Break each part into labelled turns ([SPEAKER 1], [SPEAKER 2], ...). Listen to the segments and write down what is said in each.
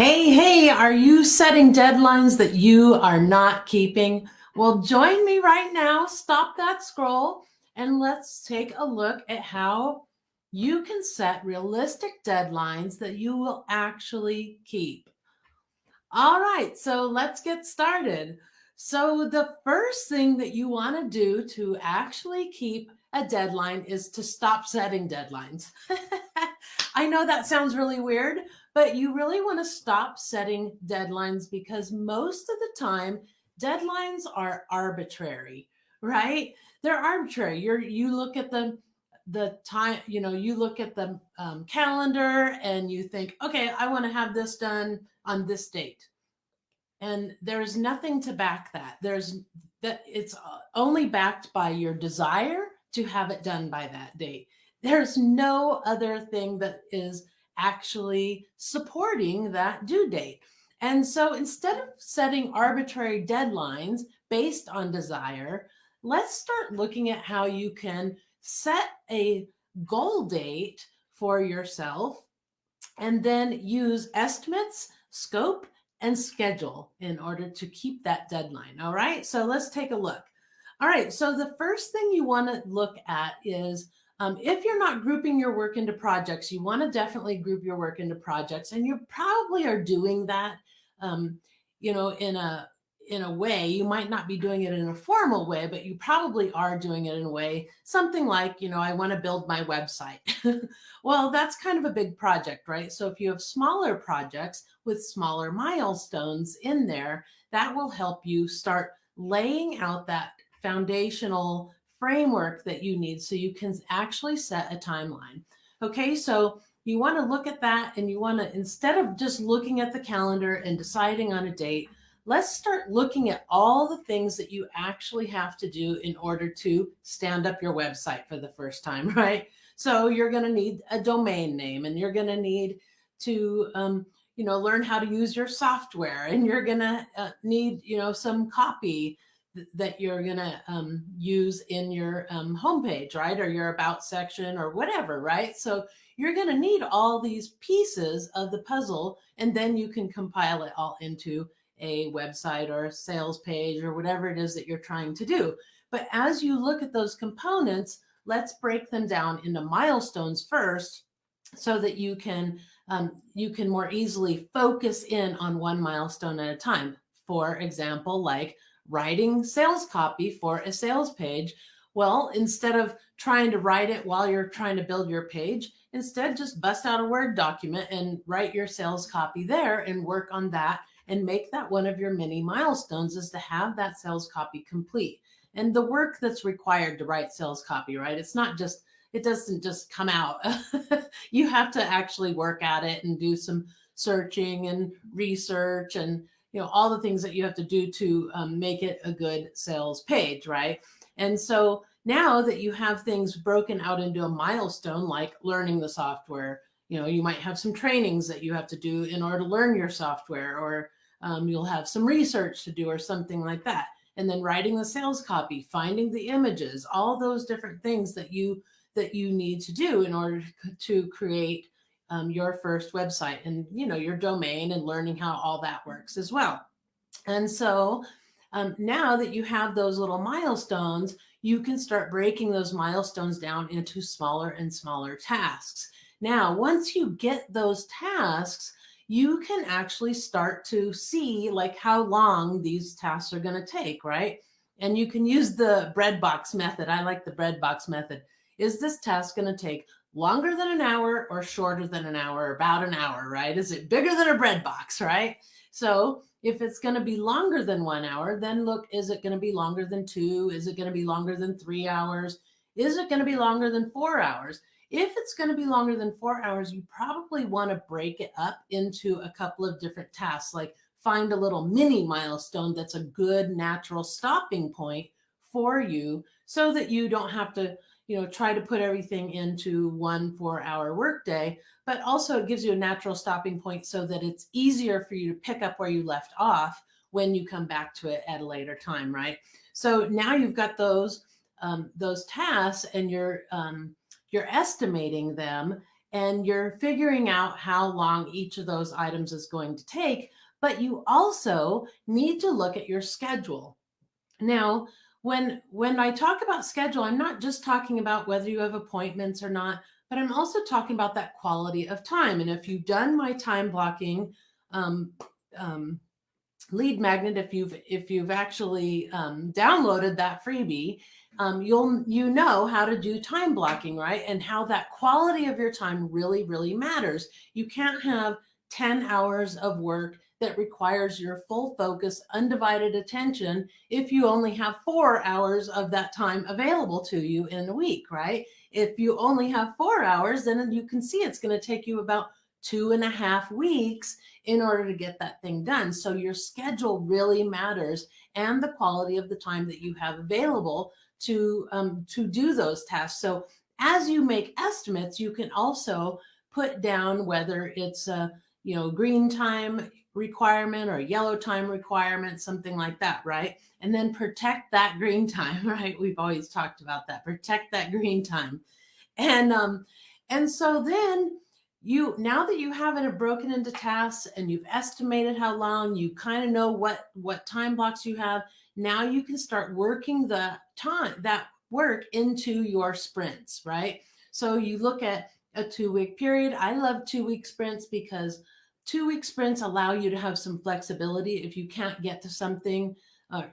[SPEAKER 1] Hey, are you setting deadlines that you are not keeping? Well, join me right now. Stop that scroll and let's take a look at how you can set realistic deadlines that you will actually keep. All right, so let's get started. So, the first thing that you want to do to actually keep a deadline is to stop setting deadlines. I know that sounds really weird, but you really want to stop setting deadlines because most of the time, deadlines are arbitrary, right? They're arbitrary. You look at the time, you look at the calendar and you think, okay, I want to have this done on this date, and there's nothing to back that. It's only backed by your desire to have it done by that date. There's no other thing that is actually supporting that due date. And so instead of setting arbitrary deadlines based on desire, let's start looking at how you can set a goal date for yourself and then use estimates, scope, and schedule in order to keep that deadline. All right, so let's take a look. All right, so the first thing you want to look at is if you're not grouping your work into projects, you want to definitely group your work into projects, and you probably are doing that, um, in a way. You might not be doing it in a formal way, but you probably are doing it in a way, something like, I want to build my website. Well, that's kind of a big project, right? So if you have smaller projects with smaller milestones in there, that will help you start laying out that foundational framework that you need so you can actually set a timeline. Okay, so you want to look at that, and you want to, instead of just looking at the calendar and deciding on a date, let's start looking at all the things that you actually have to do in order to stand up your website for the first time, right? So you're going to need a domain name, and you're going to need to, learn how to use your software, and you're going to need, some copy that you're going to use in your homepage, right? Or your about section or whatever, right? So you're going to need all these pieces of the puzzle, and then you can compile it all into a website or a sales page or whatever it is that you're trying to do. But as you look at those components, let's break them down into milestones first, so that you can more easily focus in on one milestone at a time. For example, like writing sales copy for a sales page. Well, instead of trying to write it while you're trying to build your page, instead just bust out a Word document and write your sales copy there and work on that, and make that one of your mini milestones, is to have that sales copy complete. And the work that's required to write sales copy, right? It doesn't just come out. You have to actually work at it and do some searching and research, and all the things that you have to do to make it a good sales page, right? And so now that you have things broken out into a milestone, like learning the software, you might have some trainings that you have to do in order to learn your software, or you'll have some research to do or something like that. And then writing the sales copy, finding the images, all those different things that you need to do in order to create your first website, and your domain, and learning how all that works as well. And so now that you have those little milestones, you can start breaking those milestones down into smaller and smaller tasks. Now, once you get those tasks, you can actually start to see like how long these tasks are going to take, right? And you can use the breadbox method. I like the breadbox method. Is this task going to take longer than an hour or shorter than an hour, about an hour, right? Is it bigger than a bread box, right? So if it's going to be longer than 1 hour, then look, is it going to be longer than 2? Is it going to be longer than 3 hours? Is it going to be longer than 4 hours? If it's going to be longer than 4 hours, you probably want to break it up into a couple of different tasks, like find a little mini milestone that's a good natural stopping point for you, so that you don't have to try to put everything into 1 4-hour workday, but also it gives you a natural stopping point so that it's easier for you to pick up where you left off when you come back to it at a later time, right? So now you've got those tasks, and you're estimating them, and you're figuring out how long each of those items is going to take. But you also need to look at your schedule. Now, when I talk about schedule, I'm not just talking about whether you have appointments or not, but I'm also talking about that quality of time. And if you've done my time blocking um, um, lead magnet, if you've actually downloaded that freebie, you know how to do time blocking, right? And how that quality of your time really, really matters. You can't have 10 hours of work that requires your full focus, undivided attention if you only have 4 hours of that time available to you in a week, right? If you only have 4 hours, then you can see it's going to take you about 2.5 weeks in order to get that thing done. So your schedule really matters, and the quality of the time that you have available to do those tasks. So as you make estimates, you can also put down whether it's a green time requirement or yellow time requirement, something like that, right? And then protect that green time, right? We've always talked about that. Protect that green time. And so then now that you have it broken into tasks and you've estimated how long, you kind of know what time blocks you have. Now you can start working that work into your sprints, right? So you look at a 2-week period. I love 2-week sprints because 2-week sprints allow you to have some flexibility. If you can't get to something,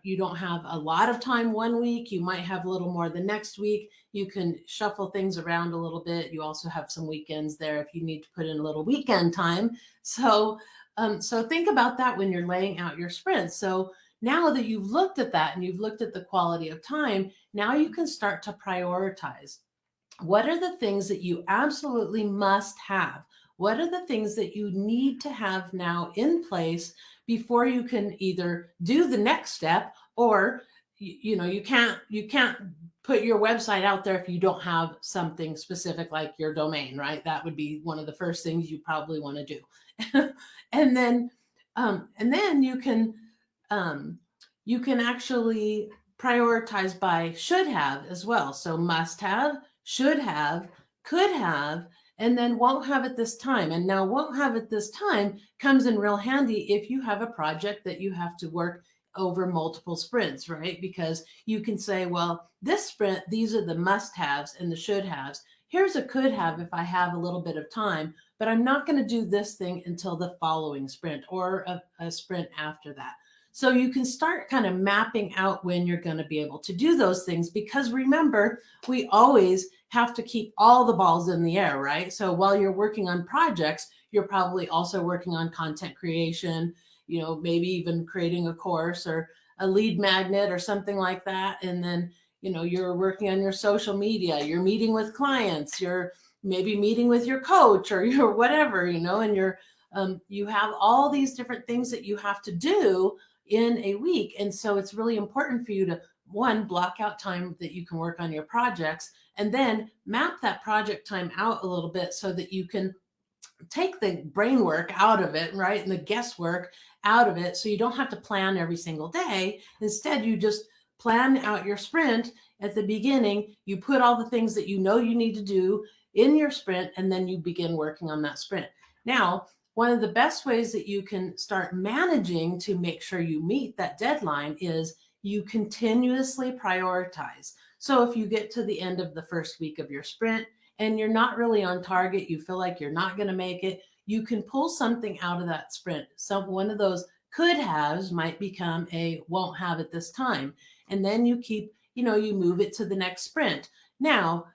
[SPEAKER 1] you don't have a lot of time one week, you might have a little more the next week. You can shuffle things around a little bit. You also have some weekends there if you need to put in a little weekend time. So think about that when you're laying out your sprints. So now that you've looked at that and you've looked at the quality of time, now you can start to prioritize. What are the things that you absolutely must have? What are the things that you need to have now in place before you can either do the next step, or you can't put your website out there if you don't have something specific like your domain, right? That would be one of the first things you probably want to do. and then you can actually prioritize by should have as well. So must have, should have, could have, and then won't have at this time. And now won't have at this time comes in real handy if you have a project that you have to work over multiple sprints, right? Because you can say, well, this sprint, these are the must haves and the should haves. Here's a could have if I have a little bit of time, but I'm not going to do this thing until the following sprint or a sprint after that. So you can start kind of mapping out when you're going to be able to do those things, because remember, we always have to keep all the balls in the air, right? So while you're working on projects, you're probably also working on content creation, maybe even creating a course or a lead magnet or something like that. And then, you're working on your social media, you're meeting with clients, you're maybe meeting with your coach or your whatever, and you have all these different things that you have to do in a week. And so it's really important for you to, one, block out time that you can work on your projects, and then map that project time out a little bit so that you can take the brain work out of it, right? And the guesswork out of it. So you don't have to plan every single day. Instead, you just plan out your sprint at the beginning. You put all the things that you need to do in your sprint, and then you begin working on that sprint. Now, one of the best ways that you can start managing to make sure you meet that deadline is you continuously prioritize. So if you get to the end of the first week of your sprint and you're not really on target, you feel like you're not going to make it, you can pull something out of that sprint. So one of those could haves might become a won't have at this time. And then you keep, you move it to the next sprint. Now,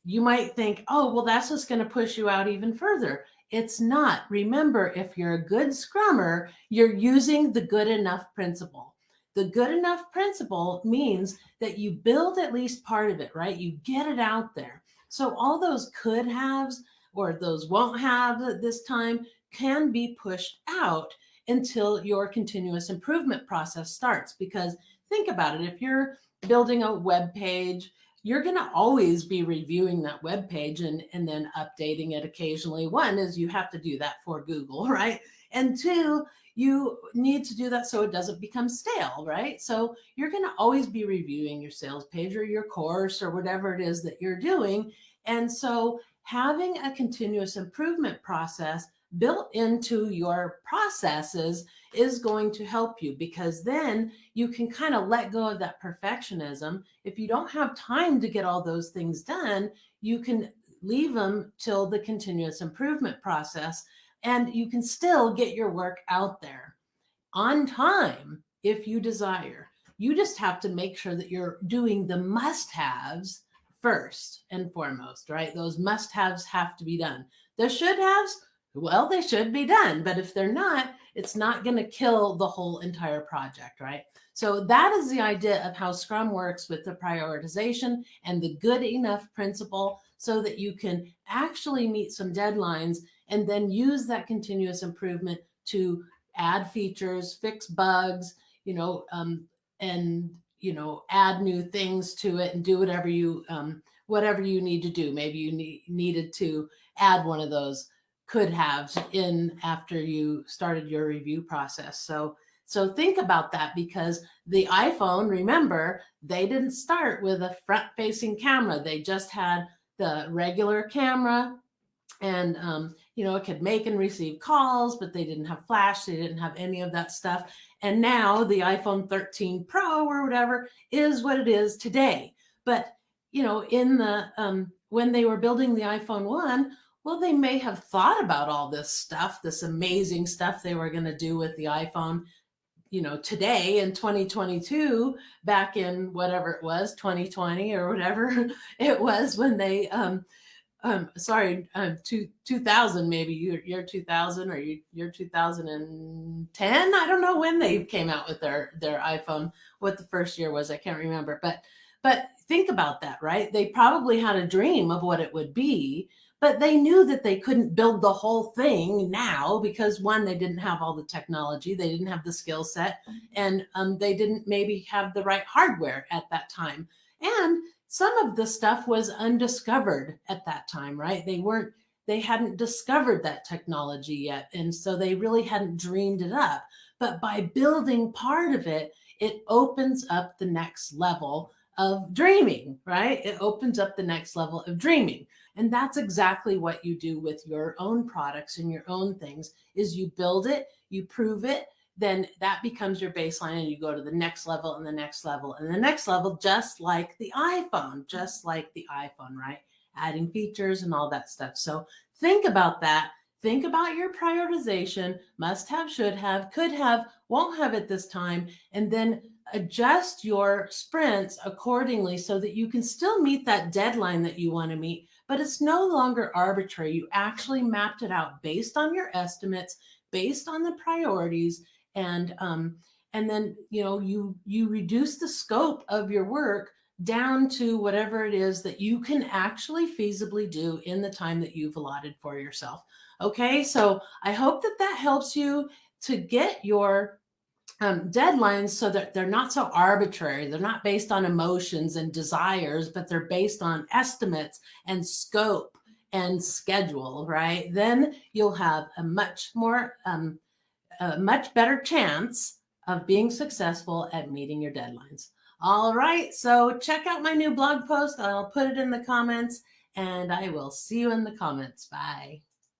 [SPEAKER 1] you might think, oh, well, that's just going to push you out even further. It's not. Remember, if you're a good scrummer, you're using the good enough principle. The good enough principle means that you build at least part of it, right? You get it out there. So all those could haves or those won't have at this time can be pushed out until your continuous improvement process starts. Because think about it, if you're building a web page, you're going to always be reviewing that web page and then updating it occasionally. One is you have to do that for Google, right? And two, you need to do that so it doesn't become stale, right? So you're going to always be reviewing your sales page or your course or whatever it is that you're doing. And so having a continuous improvement process built into your processes is going to help you, because then you can kind of let go of that perfectionism. If you don't have time to get all those things done, you can leave them till the continuous improvement process, and you can still get your work out there on time if you desire. You just have to make sure that you're doing the must haves first and foremost, right? Those must haves have to be done. The should haves, well, they should be done, but if they're not, it's not going to kill the whole entire project, right? So that is the idea of how Scrum works with the prioritization and the good enough principle, so that you can actually meet some deadlines and then use that continuous improvement to add features, fix bugs, and add new things to it, and do whatever you need to do. Maybe you needed to add one of those could haves in after you started your review process. So think about that, because the iPhone, remember, they didn't start with a front facing camera. They just had the regular camera, and it could make and receive calls, but they didn't have flash, they didn't have any of that stuff. And now the iPhone 13 Pro or whatever is what it is today. But in the when they were building the iPhone 1, well, they may have thought about all this stuff, this amazing stuff they were going to do with the iPhone, today in 2022, back in whatever it was, 2020 or whatever it was, when they 2000, maybe year 2000 or year 2010. I don't know when they came out with their iPhone, what the first year was. I can't remember, but think about that, right? They probably had a dream of what it would be, but they knew that they couldn't build the whole thing now, because one, they didn't have all the technology, they didn't have the skill set, and they didn't maybe have the right hardware at that time. And some of the stuff was undiscovered at that time, right? They hadn't discovered that technology yet. And so they really hadn't dreamed it up. But by building part of it, it opens up the next level of dreaming, right? It opens up the next level of dreaming. And that's exactly what you do with your own products and your own things, is you build it, you prove it, then that becomes your baseline, and you go to the next level and the next level and the next level, just like the iPhone, right? Adding features and all that stuff. So think about that. Think about your prioritization: must have, should have, could have, won't have at this time, and then adjust your sprints accordingly, so that you can still meet that deadline that you want to meet, but it's no longer arbitrary. You actually mapped it out based on your estimates, based on the priorities, and then you reduce the scope of your work down to whatever it is that you can actually feasibly do in the time that you've allotted for yourself. Okay, so I hope that helps you to get your deadlines, so that they're not so arbitrary. They're not based on emotions and desires, but they're based on estimates and scope and schedule, right? Then you'll have a much better chance of being successful at meeting your deadlines. All right, so check out my new blog post. I'll put it in the comments, and I will see you in the comments. Bye.